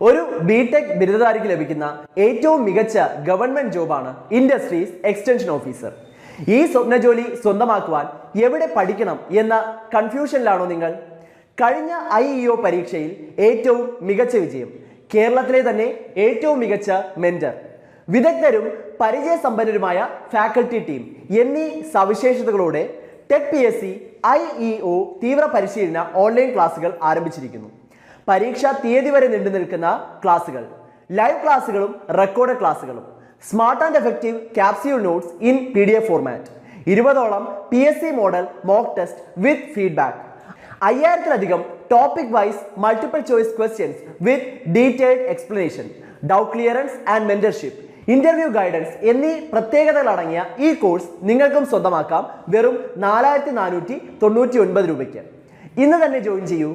ഒരു ബിടെക് ബിരുദധാരിക്ക് ലഭിക്കുന്ന ഏറ്റവും മികച്ച ഗവൺമെന്റ് ജോബാണ് ഇൻഡസ്ട്രീസ് എക്സ്റ്റൻഷൻ ഓഫീസർ. ഈ സ്വപ്ന ജോലി സ്വന്തമാക്കുവാൻ എവിടെ പഠിക്കണം എന്ന കൺഫ്യൂഷനിലാണോ നിങ്ങൾ? കഴിഞ്ഞ IEO പരീക്ഷയിൽ ഏറ്റവും മികച്ച വിജയം, കേരളത്തിലെ തന്നെ ഏറ്റവും മികച്ച മെന്റർ, വിദഗ്ധരും പരിചയസമ്പന്നരുമായ ഫാക്കൽറ്റി ടീം എന്നീ സവിശേഷതകളോടെ ടെക് PSC IEO തീവ്ര പരിശീലന ഓൺലൈൻ ക്ലാസുകൾ ആരംഭിച്ചിരിക്കുന്നു. പരീക്ഷാ തീയതി വരെ നീണ്ടു നിൽക്കുന്ന ക്ലാസുകൾ, ലൈവ് ക്ലാസുകളും റെക്കോർഡ് ക്ലാസുകളും, smart and effective capsule notes in PDF format, 20ഓളം PSC model mock test with feedback, 5000-ലധികം topic wise multiple choice questions with detailed explanation, doubt clearance and mentorship, interview guidance എന്നീ പ്രത്യേകതകൾ അടങ്ങിയ ഈ കോഴ്സ് നിങ്ങൾക്കും സ്വന്തമാക്കാം വെറും 4499 രൂപയ്ക്ക്. ഇന്ന് തന്നെ ജോയിൻ ചെയ്യൂ.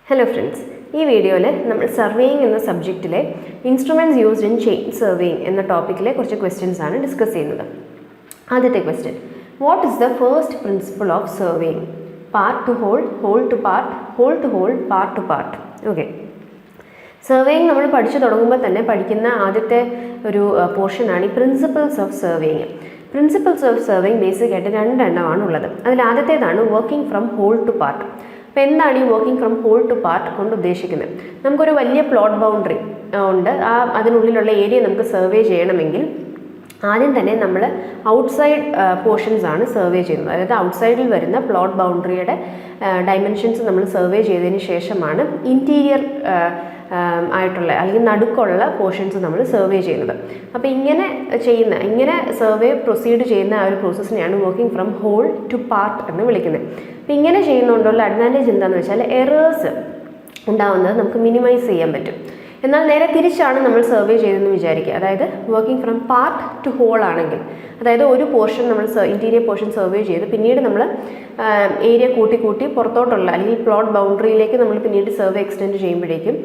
ഹലോ ഫ്രണ്ട്സ്, ഈ വീഡിയോയിൽ നമ്മൾ സർവേയിങ് എന്ന സബ്ജക്റ്റിലെ instruments used in chain surveying എന്ന ടോപ്പിക്കിലെ കുറച്ച് ക്വസ്റ്റ്യൻസ് ആണ് ഡിസ്കസ് ചെയ്യുന്നത്. ആദ്യത്തെ question, what is the first principle of surveying? Part to whole, whole to part, whole to whole, part to part. Okay, surveying നമ്മൾ പഠിച്ചു തുടങ്ങുമ്പോൾ തന്നെ പഠിക്കുന്ന ആദ്യത്തെ ഒരു പോർഷനാണ് ഈ principles of surveying. Principles of surveying basic ആയിട്ട് 2 എണ്ണമാണ് ഉള്ളത്. അതിൽ ആദ്യത്തേതാണ് working from whole to part. അപ്പോൾ എന്താണ് ഈ working from whole to part കൊണ്ട് ഉദ്ദേശിക്കുന്നത്? നമുക്കൊരു വലിയ പ്ലോട്ട് ബൗണ്ടറി ഉണ്ട്, അതിനുള്ളിലുള്ള ഏരിയ നമുക്ക് സർവേ ചെയ്യണമെങ്കിൽ ആദ്യം തന്നെ നമ്മൾ ഔട്ട്സൈഡ് പോർഷൻസ് ആണ് സർവേ ചെയ്യുന്നത്. അതായത് ഔട്ട്സൈഡിൽ വരുന്ന പ്ലോട്ട് ബൗണ്ടറിയുടെ ഡയമെൻഷൻസ് നമ്മൾ സർവേ ചെയ്തതിന് ശേഷമാണ് ഇൻറ്റീരിയർ ആയിട്ടുള്ള അല്ലെങ്കിൽ നടുക്കുള്ള പോർഷൻസ് നമ്മൾ സർവേ ചെയ്യുന്നത്. അപ്പോൾ ഇങ്ങനെ സർവേ പ്രൊസീഡ് ചെയ്യുന്ന ആ ഒരു പ്രോസസ്സിനെയാണ് working from whole to part എന്ന് വിളിക്കുന്നത്. അപ്പോൾ ഇങ്ങനെ ചെയ്യുന്നതുകൊണ്ടുള്ള അഡ്വാൻറ്റേജ് എന്താണെന്ന് വെച്ചാൽ എറേഴ്സ് ഉണ്ടാവുന്നത് നമുക്ക് മിനിമൈസ് ചെയ്യാൻ പറ്റും. എന്നാൽ നേരെ തിരിച്ചാണ് നമ്മൾ സർവേ ചെയ്തതെന്ന് വിചാരിക്കുക. അതായത് working from part to whole ആണെങ്കിൽ, അതായത് ഒരു പോർഷൻ നമ്മൾ ഇൻറ്റീരിയർ പോർഷൻ സർവേ ചെയ്ത് പിന്നീട് നമ്മൾ ഏരിയ കൂട്ടി പുറത്തോട്ടുള്ള അല്ലെങ്കിൽ പ്ലോട്ട് ബൗണ്ടറിയിലേക്ക് നമ്മൾ പിന്നീട് സർവേ എക്സ്റ്റെൻഡ് ചെയ്യുമ്പോഴേക്കും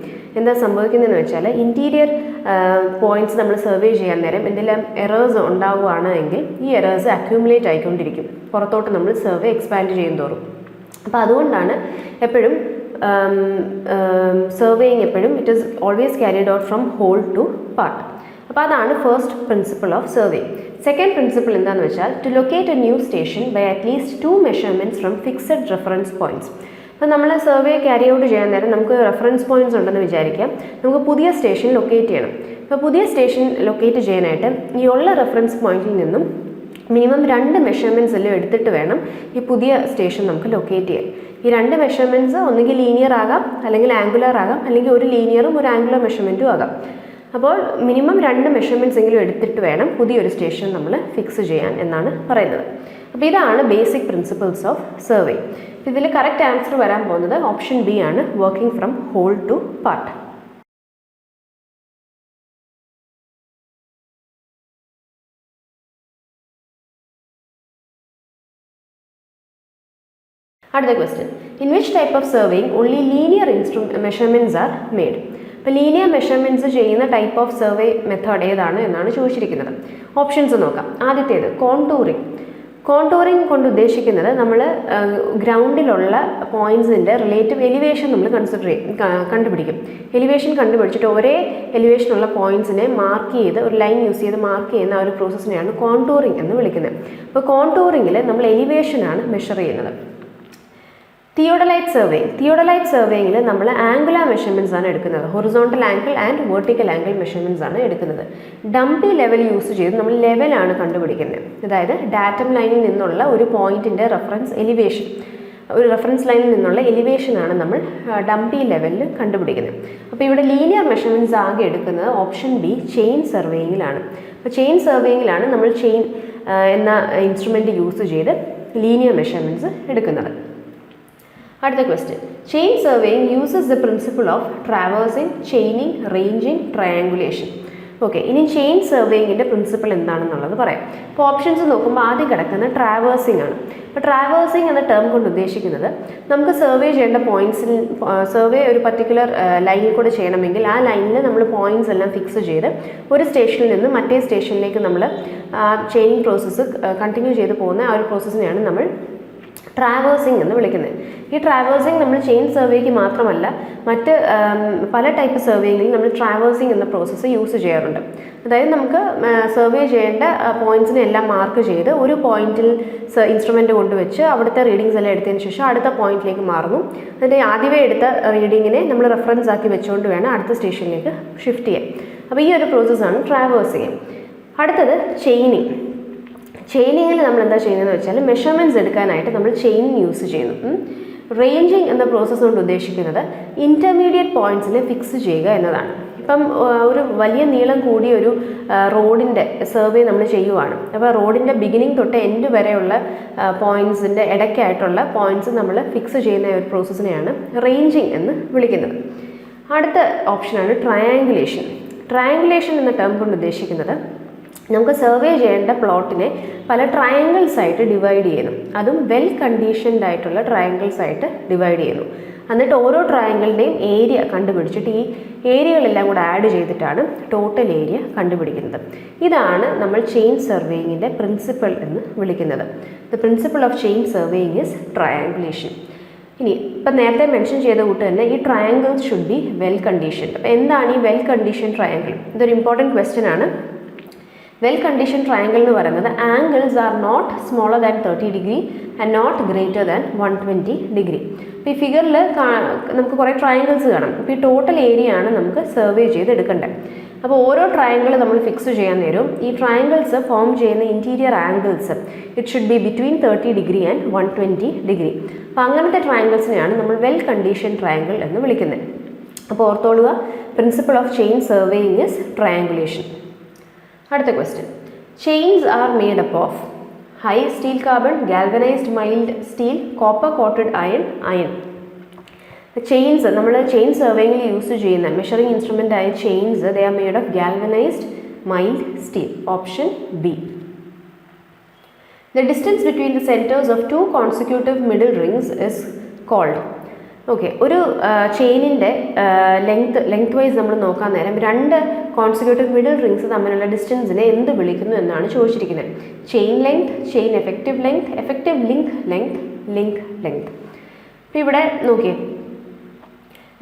എന്താ സംഭവിക്കുന്നതെന്ന് വെച്ചാൽ ഇൻറ്റീരിയർ പോയിന്റ്സ് നമ്മൾ സർവേ ചെയ്യാൻ നേരം എന്തെല്ലാം എറേഴ്സ് ഉണ്ടാവുകയാണ് എങ്കിൽ ഈ എറേഴ്സ് അക്യൂമുലേറ്റ് ആയിക്കൊണ്ടിരിക്കും പുറത്തോട്ട് നമ്മൾ സർവേ എക്സ്പാൻഡ് ചെയ്യും തോറും. അപ്പോൾ അതുകൊണ്ടാണ് എപ്പോഴും സർവേയിങ് എപ്പോഴും it is always carried out from whole to part. അപ്പോൾ അതാണ് first principle of survey. Second principle എന്താണെന്ന് വെച്ചാൽ to locate a new station by at least 2 measurements from fixed reference points. അപ്പോൾ നമ്മൾ സർവേ ക്യാരി ഔട്ട് ചെയ്യാൻ നേരം നമുക്ക് റെഫറൻസ് പോയിന്റ്സ് ഉണ്ടെന്ന് വിചാരിക്കാം. നമുക്ക് പുതിയ സ്റ്റേഷൻ ലൊക്കേറ്റ് ചെയ്യണം. അപ്പോൾ പുതിയ സ്റ്റേഷൻ ലൊക്കേറ്റ് ചെയ്യാനായിട്ട് ഈ ഉള്ള റെഫറൻസ് പോയിന്റിൽ നിന്നും മിനിമം 2 മെഷർമെൻറ്റ്സ് എല്ലാം എടുത്തിട്ട് വേണം ഈ പുതിയ സ്റ്റേഷൻ നമുക്ക് ലൊക്കേറ്റ് ചെയ്യാൻ. ഈ 2 മെഷർമെൻറ്റ്സ് ഒന്നുകിൽ ലീനിയർ ആകാം, അല്ലെങ്കിൽ ആംഗുലർ ആകാം, അല്ലെങ്കിൽ ഒരു ലീനിയറും ഒരു ആംഗുലർ മെഷർമെൻറ്റും ആകാം. അപ്പോൾ മിനിമം 2 മെഷർമെൻറ്റ്സ് എങ്കിലും എടുത്തിട്ട് വേണം പുതിയൊരു സ്റ്റേഷൻ നമ്മൾ ഫിക്സ് ചെയ്യാൻ എന്നാണ് പറയുന്നത്. അപ്പോൾ ഇതാണ് ബേസിക് പ്രിൻസിപ്പിൾസ് ഓഫ് സർവേ. ഇതിൽ കറക്റ്റ് ആൻസർ വരാൻ പോകുന്നത് ഓപ്ഷൻ ബി ആണ്, working from whole to part. അടുത്ത question, in which type of surveying only linear measurements are made? അപ്പോൾ ലീനിയർ മെഷർമെൻറ്റ്സ് ചെയ്യുന്ന ടൈപ്പ് ഓഫ് സർവേ മെത്തേഡ് ഏതാണ് എന്നാണ് ചോദിച്ചിരിക്കുന്നത്. ഓപ്ഷൻസ് നോക്കാം. ആദ്യത്തേത് കോണ്ടൂറിങ്. കോണ്ടൂറിങ് കൊണ്ട് ഉദ്ദേശിക്കുന്നത് നമ്മൾ ഗ്രൗണ്ടിലുള്ള പോയിൻറ്റ്സിൻ്റെ റിലേറ്റീവ് എലിവേഷൻ നമ്മൾ കണ്ടുപിടിക്കും. എലിവേഷൻ കണ്ടുപിടിച്ചിട്ട് ഒരേ എലിവേഷനുള്ള പോയിൻറ്റ്സിനെ മാർക്ക് ചെയ്ത് ഒരു ലൈൻ യൂസ് ചെയ്ത് മാർക്ക് ചെയ്യുന്ന ആ ഒരു പ്രോസസ്സിനെയാണ് കോണ്ടൂറിങ് എന്ന് വിളിക്കുന്നത്. അപ്പോൾ കോണ്ടൂറിങ്ങിൽ നമ്മൾ എലിവേഷനാണ് മെഷർ ചെയ്യുന്നത്. തിയോഡലൈറ്റ് സർവേയിങ്ങിൽ നമ്മൾ ആംഗുലാർ മെഷർമെൻറ്റ്സ് ആണ് എടുക്കുന്നത്. Horizontal angle and vertical angle measurements ആണ് എടുക്കുന്നത്. ഡംപി ലെവൽ യൂസ് ചെയ്ത് നമ്മൾ ലെവലാണ് കണ്ടുപിടിക്കുന്നത്. അതായത് ഡാറ്റം ലൈനിൽ നിന്നുള്ള ഒരു പോയിന്റിൻ്റെ റെഫറൻസ് ലൈനിൽ നിന്നുള്ള എലിവേഷനാണ് നമ്മൾ ഡംപി ലെവലിൽ കണ്ടുപിടിക്കുന്നത്. അപ്പോൾ ഇവിടെ ലീനിയർ മെഷർമെൻറ്റ്സ് ആകെ എടുക്കുന്നത് ഓപ്ഷൻ ബി ചെയിൻ സർവേയിങ്ങിലാണ്. അപ്പോൾ ചെയിൻ സർവേയിങ്ങിലാണ് നമ്മൾ ചെയിൻ എന്ന ഇൻസ്ട്രുമെൻറ്റ് യൂസ് ചെയ്ത് ലീനിയർ മെഷർമെൻറ്റ്സ് എടുക്കുന്നത്. അടുത്ത question, chain surveying uses the principle of traversing, chaining, ranging, triangulation. Okay, ഇനി ചെയിൻ സർവേയിങ്ങിൻ്റെ പ്രിൻസിപ്പിൾ എന്താണെന്നുള്ളത് പറയാം. ഇപ്പോൾ ഓപ്ഷൻസ് നോക്കുമ്പോൾ ആദ്യം കിടക്കുന്ന ട്രാവേഴ്സിംഗ് ആണ്. ഇപ്പോൾ ട്രാവേഴ്സിംഗ് എന്ന ടേം കൊണ്ട് ഉദ്ദേശിക്കുന്നത് നമുക്ക് സർവേ ചെയ്യേണ്ട പോയിന്റ്സിൽ സർവേ ഒരു പർട്ടിക്കുലർ ലൈനിൽ കൂടെ ചെയ്യണമെങ്കിൽ ആ ലൈനിൽ നമ്മൾ പോയിന്റ്സ് എല്ലാം ഫിക്സ് ചെയ്ത് ഒരു സ്റ്റേഷനിൽ നിന്ന് മറ്റേ സ്റ്റേഷനിലേക്ക് നമ്മൾ ചെയിനിങ് പ്രോസസ്സ് കണ്ടിന്യൂ ചെയ്ത് പോകുന്ന ആ ഒരു പ്രോസസ്സിനെയാണ് നമ്മൾ ട്രാവേഴ്സിംഗ് എന്ന് വിളിക്കുന്നത്. ഈ ട്രാവേഴ്സിംഗ് നമ്മൾ ചെയിൻ സർവേക്ക് മാത്രമല്ല മറ്റ് പല ടൈപ്പ് സർവേയിങ്ങിൽ നമ്മൾ ട്രാവേഴ്സിംഗ് എന്ന പ്രോസസ്സ് യൂസ് ചെയ്യാറുണ്ട്. അതായത് നമുക്ക് സർവേ ചെയ്യേണ്ട പോയിന്റ്സിനെ എല്ലാം മാർക്ക് ചെയ്ത് ഒരു പോയിന്റിൽ ഇൻസ്ട്രുമെൻ്റ് കൊണ്ടുവച്ച് അവിടുത്തെ റീഡിങ്സ് എല്ലാം എടുത്തതിന് ശേഷം അടുത്ത പോയിന്റിലേക്ക് മാറുന്നു. അതിൻ്റെ ആദ്യമേ എടുത്ത റീഡിങ്ങിനെ നമ്മൾ റെഫറൻസ് ആക്കി വെച്ചുകൊണ്ട് വേണം അടുത്ത സ്റ്റേഷനിലേക്ക് ഷിഫ്റ്റ് ചെയ്യാൻ. അപ്പോൾ ഈ ഒരു പ്രോസസ്സാണ് ട്രാവേഴ്സിംഗ്. അടുത്തത് ചെയിനിങ്. ചെയിനിങ്ങിൽ നമ്മൾ എന്താ ചെയ്യുന്നതെന്ന് വെച്ചാൽ മെഷർമെൻറ്റ്സ് എടുക്കാനായിട്ട് നമ്മൾ ചെയിൻ യൂസ് ചെയ്യുന്നു. റേഞ്ചിങ് എന്ന പ്രോസസ്സ് കൊണ്ട് ഉദ്ദേശിക്കുന്നത് ഇൻ്റർമീഡിയറ്റ് പോയിന്റ്സിനെ ഫിക്സ് ചെയ്യുക എന്നതാണ്. ഇപ്പം ഒരു വലിയ നീളം കൂടിയ ഒരു റോഡിൻ്റെ സർവേ നമ്മൾ ചെയ്യുവാണ്. അപ്പോൾ റോഡിൻ്റെ ബിഗിനിങ് തൊട്ട് എൻഡ് വരെയുള്ള പോയിന്റ്സിൻ്റെ ഇടയ്ക്കായിട്ടുള്ള പോയിന്റ്സ് നമ്മൾ ഫിക്സ് ചെയ്യുന്ന ഒരു പ്രോസസ്സിനെയാണ് റേഞ്ചിങ് എന്ന് വിളിക്കുന്നത്. അടുത്ത ഓപ്ഷനാണ് ട്രയാങ്കുലേഷൻ. ട്രയാങ്കുലേഷൻ എന്ന ടേം കൊണ്ട് ഉദ്ദേശിക്കുന്നത് നമുക്ക് സർവേ ചെയ്യേണ്ട പ്ലോട്ടിനെ പല ട്രയാങ്കിൾസ് ആയിട്ട് ഡിവൈഡ് ചെയ്യുന്നു. അതും വെൽ കണ്ടീഷൻഡ് ആയിട്ടുള്ള ട്രയാങ്കിൾസ് ആയിട്ട് ഡിവൈഡ് ചെയ്യുന്നു. എന്നിട്ട് ഓരോ ട്രയാങ്കിളിൻ്റെയും ഏരിയ കണ്ടുപിടിച്ചിട്ട് ഈ ഏരിയകളെല്ലാം കൂടെ ആഡ് ചെയ്തിട്ടാണ് ടോട്ടൽ ഏരിയ കണ്ടുപിടിക്കുന്നത്. ഇതാണ് നമ്മൾ ചെയിൻ സർവേയിങ്ങിൻ്റെ പ്രിൻസിപ്പിൾ എന്ന് വിളിക്കുന്നത്. The principle of chain surveying is triangulation. ഇനി ഇപ്പം നേരത്തെ മെൻഷൻ ചെയ്ത കൂട്ട് തന്നെ ഈ triangles should be well conditioned. അപ്പോൾ എന്താണ് ഈ വെൽ കണ്ടീഷൻ ട്രയാങ്കിൾ? ഇതൊരു ഇമ്പോർട്ടൻറ്റ് ക്വസ്റ്റ്യൻ ആണ്. വെൽ കണ്ടീഷൻ ട്രയാങ്കിൾ എന്ന് പറയുന്നത് angles are not smaller than 30 degree and not greater than 120 degree. അപ്പോൾ ഈ ഫിഗറിൽ നമുക്ക് കുറേ ട്രയാങ്കിൾസ് കാണാം. അപ്പോൾ ഈ ടോട്ടൽ ഏരിയ ആണ് നമുക്ക് സർവേ ചെയ്ത് എടുക്കേണ്ടത്. അപ്പോൾ ഓരോ ട്രയാങ്കിൾ നമ്മൾ ഫിക്സ് ചെയ്യാൻ നേരം ഈ ട്രയാങ്കിൾസ് ഫോം ചെയ്യുന്ന interior angles it should be between 30 degree and 120 degree. അപ്പോൾ അങ്ങനത്തെ ട്രയാങ്കിൾസിനെയാണ് നമ്മൾ വെൽ കണ്ടീഷൻ ട്രയാങ്കിൾ എന്ന് വിളിക്കുന്നത്. അപ്പോൾ ഓർത്തോളുക, principle of chain surveying is triangulation. അടുത്ത question. Chains are made up of high steel carbon, galvanized mild steel, copper coated iron, iron. Chains നമ്മൾ chain സർവേയിങ്ങിൽ യൂസ് ചെയ്യുന്ന മെഷറിംഗ് ഇൻസ്ട്രുമെൻ്റ് ആയ chains they are made of galvanized mild steel. Option B. The distance between the centres of 2 consecutive middle rings is called. Okay, ഒരു ചെയിനിൻ്റെ length vice നമ്മൾ നോക്കാൻ നേരം 2 consecutive middle rings തമ്മിലുള്ള ഡിസ്റ്റൻസിനെ എന്ത് വിളിക്കുന്നു എന്നാണ് ചോദിച്ചിരിക്കുന്നത്. Chain length, chain effective length, effective link length, link length. അപ്പോൾ ഇവിടെ നോക്കിയേ,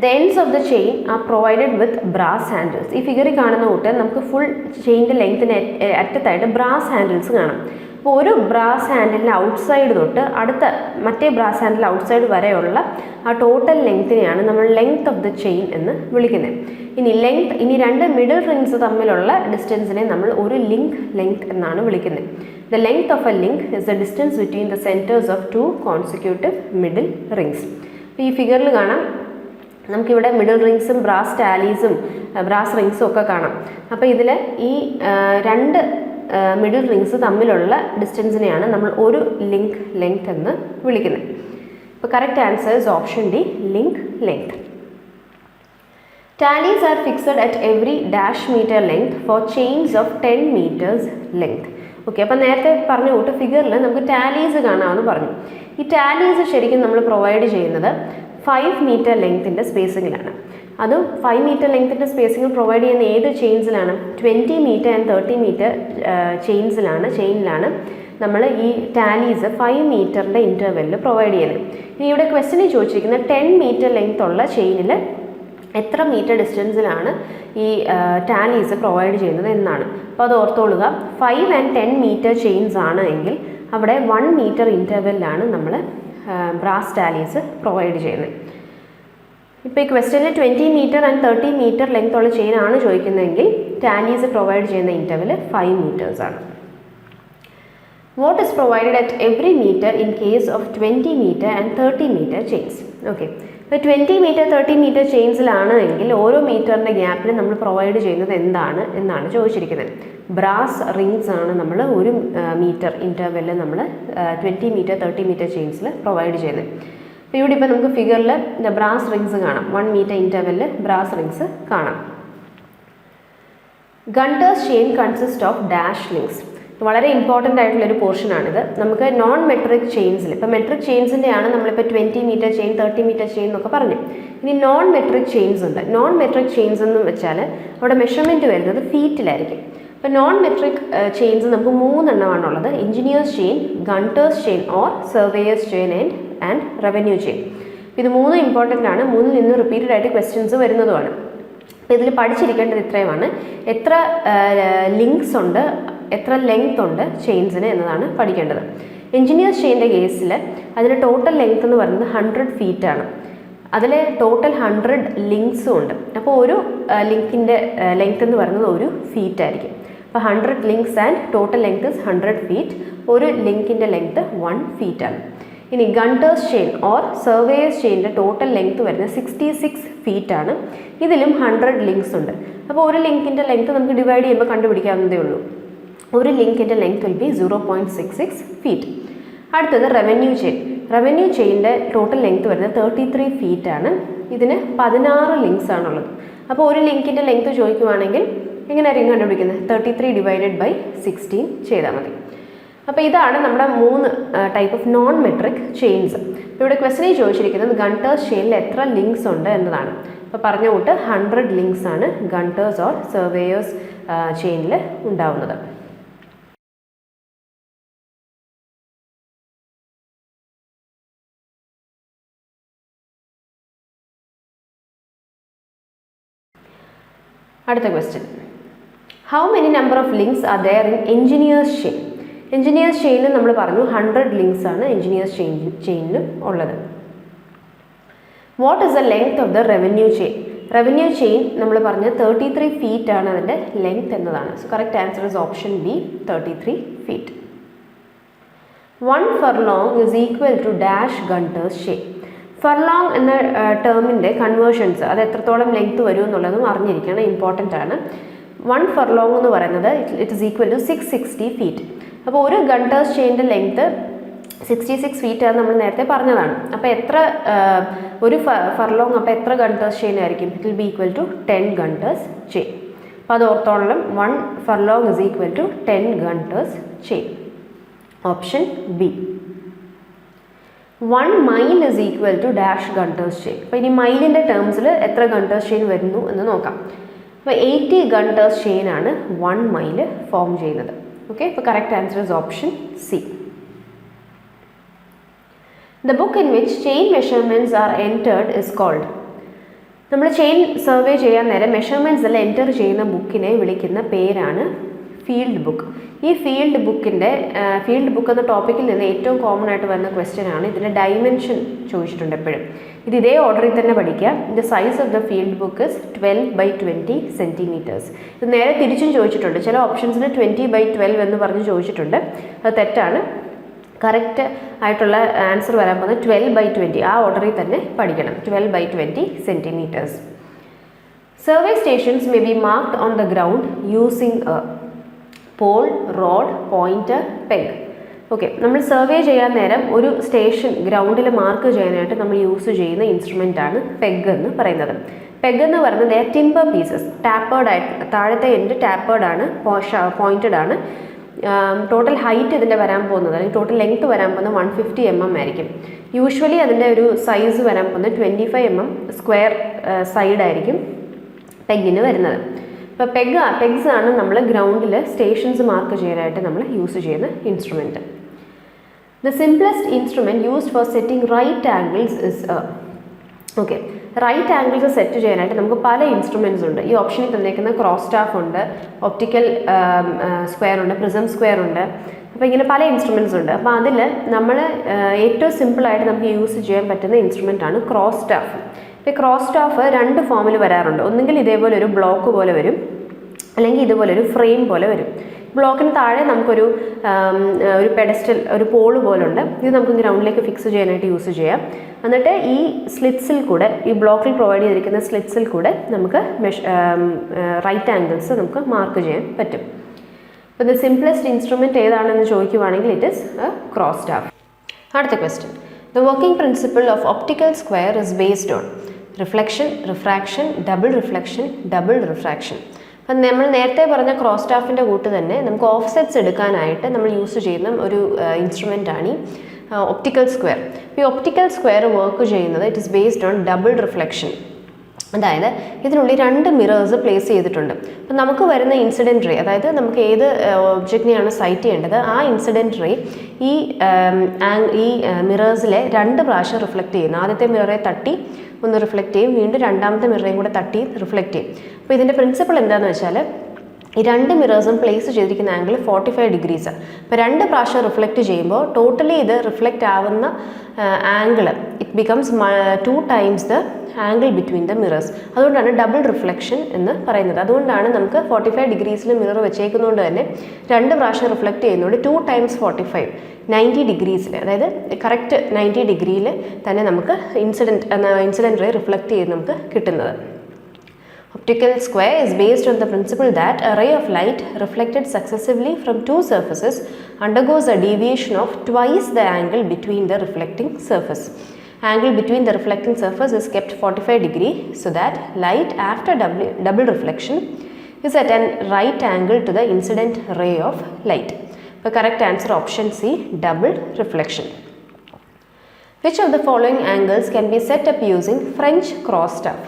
the ends of the chain are provided with brass handles. ഈ ഫിഗറിൽ കാണുന്ന കൂട്ട് നമുക്ക് ഫുൾ ചെയിൻ്റെ ലെങ്ത്തിന് അറ്റത്തായിട്ട് ബ്രാസ് ഹാൻഡിൽസ് കാണാം. അപ്പോൾ ഒരു ബ്രാസ് ഹാൻഡിലിന് ഔട്ട്സൈഡ് തൊട്ട് അടുത്ത മറ്റേ ബ്രാസ് ഹാൻഡിൽ ഔട്ട്സൈഡ് വരെയുള്ള ആ ടോട്ടൽ ലെങ്ത്തിനെയാണ് നമ്മൾ ലെങ്ത് ഓഫ് ദ ചെയിൻ എന്ന് വിളിക്കുന്നത്. ഇനി 2 മിഡിൽ റിംഗ്സ് തമ്മിലുള്ള ഡിസ്റ്റൻസിനെ നമ്മൾ ഒരു ലിങ്ക് ലെങ്ത് എന്നാണ് വിളിക്കുന്നത്. The length of A link is the distance between the centres of 2 consecutive middle rings. അപ്പോൾ ഈ ഫിഗറിൽ കാണാം നമുക്കിവിടെ മിഡിൽ റിംഗ്സും ബ്രാസ് ടാലീസും ബ്രാസ് റിംഗ്സും ഒക്കെ കാണാം. അപ്പോൾ ഇതിൽ ഈ 2 മിഡിൽ റിംഗ്സ് തമ്മിലുള്ള ഡിസ്റ്റൻസിനെയാണ് നമ്മൾ ഒരു ലിങ്ക് ലെങ്ത് എന്ന് വിളിക്കുന്നത്. ഇപ്പോൾ correct answer is option D, link length. Tallies are fixed at every -meter length for chains of 10 meters length. Okay, അപ്പോൾ നേരത്തെ പറഞ്ഞ കൂട്ട് ഫിഗറിൽ നമുക്ക് ടാലീസ് കാണാമെന്ന് പറഞ്ഞു. ഈ ടാലീസ് ശരിക്കും നമ്മൾ പ്രൊവൈഡ് ചെയ്യുന്നത് 5 meter ലെങ്ത്തിൻ്റെ സ്പേസിങ്ങിലാണ്. അതും 5 meter ലെങ്ത്തിൻ്റെ സ്പേസിംഗ് പ്രൊവൈഡ് ചെയ്യുന്ന ഏത് ചെയിൻസിലാണ്? 20 meter ആൻഡ് 30 meter ചെയിനിലാണ് നമ്മൾ ഈ ടാലീസ് 5 meterൻ്റെ ഇൻ്റർവെല്ലിൽ പ്രൊവൈഡ് ചെയ്യുന്നത്. ഇനി ഇവിടെ ക്വസ്റ്റ്യനിൽ ചോദിച്ചിരിക്കുന്നത് 10 meter ലെങ്ത് ഉള്ള ചെയിനിൽ എത്ര മീറ്റർ ഡിസ്റ്റൻസിലാണ് ഈ ടാലീസ് പ്രൊവൈഡ് ചെയ്യുന്നത് എന്നാണ്. അപ്പോൾ അത് ഓർത്തോളുക, 5 and 10 meter ചെയിൻസ് ആണ് എങ്കിൽ അവിടെ 1 meter ഇൻ്റർവെല്ലാണ് നമ്മൾ ബ്രാസ് ടാലീസ് പ്രൊവൈഡ് ചെയ്യുന്നത്. ഇപ്പോൾ ഈ ക്വസ്റ്റ്യനിൽ 20 meter ആൻഡ് 30 meter ലെങ്ത് ഉള്ള ചെയിൻ ആണ് ചോദിക്കുന്നതെങ്കിൽ ടാലീസ് പ്രൊവൈഡ് ചെയ്യുന്ന ഇൻ്റർവെൽ 5 meters ആണ്. What is provided at every metre in case of 20 meter and 30 meter chains? Okay, ഇപ്പോൾ 20 meter 30 meter ചെയിൻസിലാണ് എങ്കിൽ ഓരോ മീറ്ററിൻ്റെ ഗ്യാപ്പിന് നമ്മൾ പ്രൊവൈഡ് ചെയ്യുന്നത് എന്നാണ് ചോദിച്ചിരിക്കുന്നത്. ബ്രാസ് റിങ്സ് ആണ് നമ്മൾ 1 meter ഇൻ്റർവെല്ലിൽ നമ്മൾ 20 meter 30 meter ചെയിൻസിൽ പ്രൊവൈഡ് ചെയ്യുന്നത്. അപ്പോൾ ഇവിടെ ഇപ്പോൾ നമുക്ക് ഫിഗറിൽ ബ്രാസ് റിങ്സ് കാണാം. 1 meter ഇൻ്റർവെല്ലിൽ ബ്രാസ് റിങ്സ് കാണാം. Gunter's chain consist of dash links. വളരെ ഇമ്പോർട്ടൻ്റ് ആയിട്ടുള്ളൊരു പോർഷനാണിത്. നമുക്ക് നോൺ മെട്രിക് ചെയിൻസിൽ, ഇപ്പോൾ മെട്രിക് ചെയിൻസിൻ്റെ ആണ് നമ്മളിപ്പോൾ 20 മീറ്റർ ചെയിൻ, 30 മീറ്റർ ചെയിൻ എന്നൊക്കെ പറഞ്ഞു. ഇനി നോൺ മെട്രിക് ചെയിൻസ് ഉണ്ട്. നോൺ മെട്രിക് ചെയിൻസ് എന്ന് വെച്ചാൽ അവിടെ മെഷർമെൻറ്റ് വരുന്നത് ഫീറ്റിലായിരിക്കും. അപ്പോൾ നോൺ മെട്രിക് ചെയിൻസ് നമുക്ക് 3 എണ്ണമാണുള്ളത്: engineer's chain, Gunter's chain or surveyor's chain and revenue chain. ഇത് 3 ഇമ്പോർട്ടൻ്റ് ആണ്. 3ൽ നിന്ന് റിപ്പീറ്റഡ് ആയിട്ട് ക്വസ്റ്റ്യൻസ് വരുന്നതുമാണ്. അപ്പോൾ ഇതിൽ പഠിച്ചിരിക്കേണ്ടത് ഇത്രയുമാണ്: എത്ര ലിങ്ക്സ് ഉണ്ട്, എത്ര ലെങ്ത് ഉണ്ട് ചെയിൻസിന് എന്നതാണ് പഠിക്കേണ്ടത്. എഞ്ചിനീയേഴ്സ് ചെയിൻ്റെ കേസിൽ അതിൻ്റെ ടോട്ടൽ ലെങ്ത് എന്ന് പറയുന്നത് 100 ഫീറ്റ് ആണ്. അതിൽ ടോട്ടൽ 100 ലിങ്ക്സും ഉണ്ട്. അപ്പോൾ ഒരു ലിങ്കിൻ്റെ ലെങ്ത് എന്ന് പറയുന്നത് 1 ഫീറ്റ് ആയിരിക്കും. അപ്പോൾ 100 links and total length is 100 feet. ഒരു ലിങ്കിൻ്റെ ലെങ്ത് 1 ഫീറ്റ് ആണ്. ഇനി ഗണ്ടേഴ്സ് ചെയിൻ ഓർ സർവേയേഴ്സ് ചെയിൻ്റെ ടോട്ടൽ ലെങ്ത് വരുന്നത് 66 ഫീറ്റ് ആണ്. ഇതിലും 100 ലിങ്ക്സ് ഉണ്ട്. അപ്പോൾ ഒരു ലിങ്കിൻ്റെ ലെങ്ത് നമുക്ക് ഡിവൈഡ് ചെയ്യുമ്പോൾ കണ്ടുപിടിക്കാവുന്നതേ ഉള്ളൂ. ഒരു ലിങ്കിൻ്റെ ലെങ്ത് വിൽ ബി 0.66 ഫീറ്റ്. അടുത്തത് റവന്യൂ ചെയിൻ. റവന്യൂ ചെയിൻ്റെ ടോട്ടൽ ലെങ്ത് വരുന്നത് 33 ഫീറ്റ് ആണ്. ഇതിന് 16 ലിങ്ക്സ് ആണുള്ളത്. അപ്പോൾ ഒരു ലിങ്കിൻ്റെ ലെങ്ത് ചോദിക്കുവാണെങ്കിൽ എങ്ങനെയായിരിക്കും കണ്ടുപിടിക്കുന്നത്? 33 ഡിവൈഡഡ് ബൈ 16 ചെയ്താൽ മതി. അപ്പോൾ ഇതാണ് നമ്മുടെ 3 type of non metric chains. ഇപ്പോൾ ഇവിടെ ക്വസ്റ്റനിൽ ചോദിച്ചിരിക്കുന്നത് ഗണ്ടേഴ്സ് ചെയിനിൽ എത്ര ലിങ്ക്സ് ഉണ്ട് എന്നതാണ്. അപ്പോൾ പറഞ്ഞ കൂട്ട് 100 ലിങ്ക്സ് ആണ് ഗണ്ടേഴ്സ് ഓർ സർവേയേഴ്സ് ചെയിനിൽ ഉണ്ടാവുന്നത്. അടുത്ത question: how many number of links are there in engineer's chain? Engineer's ചെയിനിൽ നമ്മൾ പറഞ്ഞു 100 ലിങ്ക്സ് ആണ് എഞ്ചിനീയേഴ്സ് ചെയിനിലും ഉള്ളത്. What is the length of the revenue chain? Revenue chain നമ്മൾ പറഞ്ഞ 33 ഫീറ്റ് ആണ് അതിൻ്റെ ലെങ്ത് എന്നതാണ്. So correct answer is option B, 33 feet. 1 furlong is equal to dash Gunter's chain. Furlong എന്ന ടേമിൻ്റെ കൺവേർഷൻസ്, അത് എത്രത്തോളം ലെങ്ത് വരും എന്നുള്ളതും അറിഞ്ഞിരിക്കണം, ഇമ്പോർട്ടൻ്റ് ആണ്. 1 furlong എന്ന് പറയുന്നത് it is equal to 660 feet. അപ്പോൾ ഒരു ഗണ്ടേഴ്സ് ചെയിൻ്റെ ലെങ്ത് 66 ഫീറ്റ് ആണ് നമ്മൾ നേരത്തെ പറഞ്ഞതാണ്. അപ്പോൾ എത്ര ഒരു ഫർലോങ്, അപ്പോൾ എത്ര ഗണ്ടേഴ്സ് ചെയിൻ ആയിരിക്കും? It will be equal to 10 Gunter's chain. അപ്പോൾ അത് ഓർത്തോളം 1 furlong is equal to 10 Gunter's chain. Option B. 1 mile is equal to dash Gunter's chain. അപ്പോൾ ഇനി മൈലിൻ്റെ ടേംസിൽ എത്ര ഗണ്ടേഴ്സ് ചെയിൻ വരുന്നു എന്ന് നോക്കാം. അപ്പോൾ 80 ഗണ്ടേഴ്സ് ചെയിൻ ആണ് 1 മൈൽ ഫോം ചെയ്യുന്നത്. ഓക്കെ, ഇപ്പോൾ correct answer is option C. The book in which chain measurements are entered is called. നമ്മൾ ചെയിൻ സർവേ ചെയ്യാൻ നേരം മെഷർമെൻറ്റ്സ് എല്ലാം എൻറ്റർ ചെയ്യുന്ന ബുക്കിനെ വിളിക്കുന്ന പേരാണ് ഫീൽഡ് ബുക്ക്. ഈ ഫീൽഡ് ബുക്ക് എന്ന ടോപ്പിക്കിൽ നിന്ന് ഏറ്റവും കോമൺ ആയിട്ട് വരുന്ന ക്വസ്റ്റ്യൻ ആണ്. ഇതിൻ്റെ ഡയമെൻഷൻ ചോദിച്ചിട്ടുണ്ട് എപ്പോഴും. ഇത് ഇതേ ഓർഡറിൽ തന്നെ പഠിക്കുക. The size of the field book is 12x20 centimetres. ഇത് നേരെ തിരിച്ചും ചോദിച്ചിട്ടുണ്ട്. ചില ഓപ്ഷൻസിൽ 20x12 എന്ന് പറഞ്ഞ് ചോദിച്ചിട്ടുണ്ട്. അത് തെറ്റാണ്. കറക്റ്റ് ആയിട്ടുള്ള ആൻസർ വരാൻ പോകുന്നത് 12x20. ആ ഓർഡറിൽ തന്നെ പഠിക്കണം. 12x20 centimetres. Survey stations may be marked on the ground using a pole, rod, pointer, peg. Okay, നമ്മൾ സർവേ ചെയ്യാൻ നേരം ഒരു സ്റ്റേഷൻ ഗ്രൗണ്ടിൽ മാർക്ക് ചെയ്യാനായിട്ട് നമ്മൾ യൂസ് ചെയ്യുന്ന ഇൻസ്ട്രുമെൻ്റ് ആണ് പെഗ് എന്ന് പറയുന്നത്. പെഗ് എന്ന് പറയുന്നത് ടിമ്പർ പീസസ്, ടാപ്പേർഡ് ആയിട്ട്, താഴത്തെ എൻഡ് ടാപ്പേർഡ് ആണ്, പോയിൻറ്റഡ് ആണ്. ടോട്ടൽ ഹൈറ്റ് ഇതിൻ്റെ വരാൻ പോകുന്നത്, അല്ലെങ്കിൽ ടോട്ടൽ ലെങ്ത് വരാൻ പോകുന്നത് 150 mm ആയിരിക്കും. യൂഷ്വലി അതിൻ്റെ ഒരു സൈസ് വരാൻ പോകുന്നത് 25 mm സ്ക്വയർ സൈഡായിരിക്കും പെഗിന് വരുന്നത്. ഇപ്പോൾ പെഗ്സ് ആണ് നമ്മൾ ഗ്രൗണ്ടിൽ സ്റ്റേഷൻസ് മാർക്ക് ചെയ്യാനായിട്ട് നമ്മൾ യൂസ് ചെയ്യുന്ന instrument. The simplest instrument used for setting right angles is okay. Right angles set ചെയ്യാനായിട്ട് നമുക്ക് പല ഇൻസ്ട്രുമെൻറ്റ്സ് ഉണ്ട്. ഈ ഓപ്ഷനിൽ തന്നേക്കുന്ന ക്രോസ് സ്റ്റാഫ് ഉണ്ട്, ഒപ്റ്റിക്കൽ സ്ക്വയർ ഉണ്ട്, പ്രിസം സ്ക്വയർ ഉണ്ട്. അപ്പോൾ ഇങ്ങനെ പല ഇൻസ്ട്രുമെൻറ്റ്സ് ഉണ്ട്. അപ്പോൾ അതിൽ നമ്മൾ ഏറ്റവും സിമ്പിളായിട്ട് നമുക്ക് യൂസ് ചെയ്യാൻ പറ്റുന്ന ഇൻസ്ട്രുമെൻ്റ് ആണ് ക്രോസ് സ്റ്റാഫ്. ഇപ്പോൾ ക്രോസ് സ്റ്റാഫ് 2 ഫോമിൽ വരാറുണ്ട്. ഒന്നുകിൽ ഇതേപോലെ ഒരു ബ്ലോക്ക് പോലെ വരും, അല്ലെങ്കിൽ ഇതുപോലെ ഒരു ഫ്രെയിം പോലെ വരും. ബ്ലോക്കിന് താഴെ നമുക്കൊരു പെഡസ്റ്റൽ, ഒരു പോള് പോലുണ്ട്. ഇത് നമുക്ക് ഗ്രൗണ്ടിലേക്ക് ഫിക്സ് ചെയ്യാനായിട്ട് യൂസ് ചെയ്യാം. എന്നിട്ട് ഈ സ്ലിറ്റ്സിൽ കൂടെ, ഈ ബ്ലോക്കിൽ പ്രൊവൈഡ് ചെയ്തിരിക്കുന്ന സ്ലിറ്റ്സിൽ കൂടെ നമുക്ക് റൈറ്റ് ആംഗിൾസ് നമുക്ക് മാർക്ക് ചെയ്യാൻ പറ്റും. അപ്പോൾ ദ സിംപ്ലസ്റ്റ് ഇൻസ്ട്രുമെൻറ്റ് ഏതാണെന്ന് ചോദിക്കുവാണെങ്കിൽ it is a cross staff. അടുത്ത question: the working principle of optical square is based on reflection, refraction, double reflection, double refraction. അപ്പം നമ്മൾ നേരത്തെ പറഞ്ഞ ക്രോസ് സ്റ്റാഫിൻ്റെ കൂട്ട് തന്നെ നമുക്ക് ഓഫ്സെറ്റ്സ് എടുക്കാനായിട്ട് നമ്മൾ യൂസ് ചെയ്യുന്ന ഒരു ഇൻസ്ട്രുമെൻ്റ് ആണ് ഈ ഒപ്റ്റിക്കൽ സ്ക്വയർ. ഈ ഒപ്റ്റിക്കൽ സ്ക്വയർ വർക്ക് ചെയ്യുന്നത് it is based on double reflection. അതായത് ഇതിനുള്ളിൽ 2 മിറേഴ്സ് പ്ലേസ് ചെയ്തിട്ടുണ്ട്. അപ്പം നമുക്ക് വരുന്ന ഇൻസിഡൻറ്റ് റേ, അതായത് നമുക്ക് ഏത് ഒബ്ജക്റ്റിനെയാണ് സൈറ്റ് ചെയ്യേണ്ടത്, ആ ഇൻസിഡൻറ്റ് റേ ഈ മിറേഴ്സിലെ 2 പ്രാവശ്യം റിഫ്ലക്റ്റ് ചെയ്യുന്നു. ആദ്യത്തെ മിററെ തട്ടി ഒന്ന് റിഫ്ലക്റ്റ് ചെയ്യും, വീണ്ടും രണ്ടാമത്തെ മിററേയും കൂടെ തട്ടി റിഫ്ലക്റ്റ് ചെയ്യും. അപ്പോൾ ഇതിൻ്റെ പ്രിൻസിപ്പിൾ എന്താണെന്ന് വെച്ചാൽ ഈ 2 മിറേഴ്സും പ്ലേസ് ചെയ്തിരിക്കുന്ന ആംഗിൾ 45 ഡിഗ്രീസ്. അപ്പോൾ 2 പ്രാവശ്യം റിഫ്ലക്റ്റ് ചെയ്യുമ്പോൾ ടോട്ടലി ഇത് റിഫ്ലക്റ്റ് ആവുന്ന angle it becomes 2 times the angle between the mirrors. അതുകൊണ്ടാണ് ഡബിൾ റിഫ്ലക്ഷൻ എന്ന് പറയുന്നത്. അതുകൊണ്ടാണ് നമുക്ക് 45 ഡിഗ്രീസിൽ മിറർ വെച്ചേക്കുന്നതുകൊണ്ട് തന്നെ 2 പ്രാവശ്യം റിഫ്ലക്റ്റ് ചെയ്യുന്നതുകൊണ്ട് 2 ടൈംസ് 45 90 ഡിഗ്രീസിൽ, അതായത് കറക്റ്റ് 90 ഡിഗ്രിയിൽ തന്നെ നമുക്ക് ഇൻസിഡൻറ്റ് റേ റിഫ്ലക്റ്റ് ചെയ്ത് നമുക്ക് കിട്ടുന്നത്. Optical square is based on the principle that a ray of light reflected successively from 2 surfaces undergoes a deviation of twice the angle between the reflecting surface. Angle between the reflecting surface is kept 45 degree so that light after double reflection is at an right angle to the incident ray of light. The correct answer option C, double reflection. Which of the following angles can be set up using French cross staff?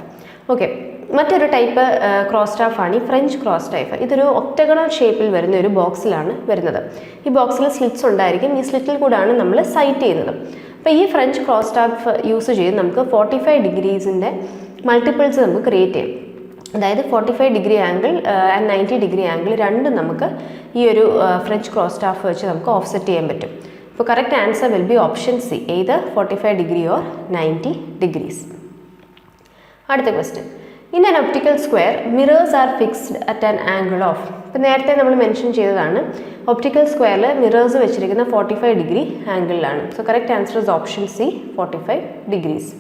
Okay. മറ്റൊരു type cross സ്റ്റാഫാണ് ഈ French cross staff. ഇതൊരു octagonal ഷേപ്പിൽ വരുന്ന ഒരു ബോക്സിലാണ് വരുന്നത്. ഈ ബോക്സിൽ slits ഉണ്ടായിരിക്കും. ഈ സ്ലിറ്റിൽ കൂടാണ് നമ്മൾ സൈറ്റ് ചെയ്യുന്നത്. അപ്പോൾ ഈ ഫ്രഞ്ച് ക്രോസ് സ്റ്റാഫ് യൂസ് ചെയ്ത് നമുക്ക് 45 ഡിഗ്രീസിൻ്റെ മൾട്ടിപ്പിൾസ് നമുക്ക് ക്രിയേറ്റ് ചെയ്യാം. അതായത് 45 degree angle and 90 degree angle രണ്ടും നമുക്ക് ഈ ഒരു ഫ്രഞ്ച് ക്രോസ് സ്റ്റാഫ് വെച്ച് നമുക്ക് ഓഫ്സെറ്റ് ചെയ്യാൻ പറ്റും. അപ്പോൾ correct answer will be option C, either 45 degree or 90 degrees. അടുത്ത question. In an optical square, mirrors are fixed at an angle of. ഇപ്പോൾ നേരത്തെ നമ്മൾ മെൻഷൻ ചെയ്തതാണ് ഒപ്റ്റിക്കൽ സ്ക്വയറിൽ മിറേഴ്സ് വെച്ചിരിക്കുന്ന 45 ഡിഗ്രി ആംഗിളിലാണ്. So correct answer is option C, 45 degrees.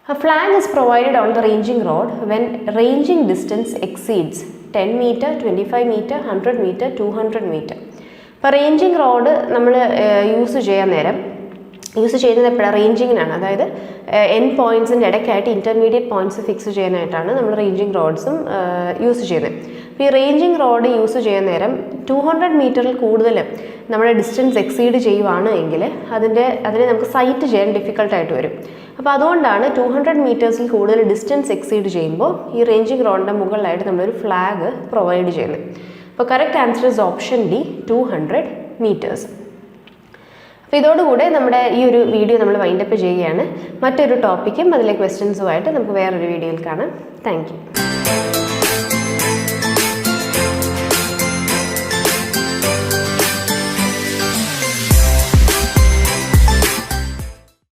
A flag is provided on the ranging rod when ranging distance exceeds 10 meter, 25 meter, 100 meter, 200 meter. അപ്പോൾ ranging road നമ്മൾ use ചെയ്യുന്നത് എപ്പോഴാണ്? റേഞ്ചിങ്ങിനാണ്. അതായത് എൻ പോയിൻറ്റ്സിൻ്റെ ഇടയ്ക്കായിട്ട് ഇൻ്റർമീഡിയറ്റ് പോയിൻറ്റ്സ് ഫിക്സ് ചെയ്യാനായിട്ടാണ് നമ്മൾ ranging റോഡ്സും use ചെയ്യുന്നത്. അപ്പോൾ ഈ റേഞ്ചിങ് റോഡ് യൂസ് ചെയ്യുന്ന നേരം 200 മീറ്ററിൽ കൂടുതൽ നമ്മുടെ ഡിസ്റ്റൻസ് എക്സീഡ് ചെയ്യുവാണ് എങ്കിൽ അതിനെ നമുക്ക് സൈറ്റ് ചെയ്യാൻ ഡിഫിക്കൽട്ടായിട്ട് വരും. അപ്പോൾ അതുകൊണ്ടാണ് 200 മീറ്റേഴ്സിൽ കൂടുതൽ ഡിസ്റ്റൻസ് എക്സീഡ് ചെയ്യുമ്പോൾ ഈ റേഞ്ചിങ് റോഡിൻ്റെ മുകളിലായിട്ട് നമ്മളൊരു ഫ്ലാഗ് പ്രൊവൈഡ് ചെയ്യുന്നത്. അപ്പോൾ correct answer is option D, 200 metres. അപ്പോൾ ഇതോടുകൂടെ നമ്മുടെ ഈ ഒരു വീഡിയോ നമ്മൾ വൈൻഡപ്പ് ചെയ്യുകയാണ്. മറ്റൊരു ടോപ്പിക്കും അതിലെ ക്വസ്റ്റ്യൻസുമായിട്ട് നമുക്ക് വേറൊരു വീഡിയോയിൽ കാണാം. Thank you.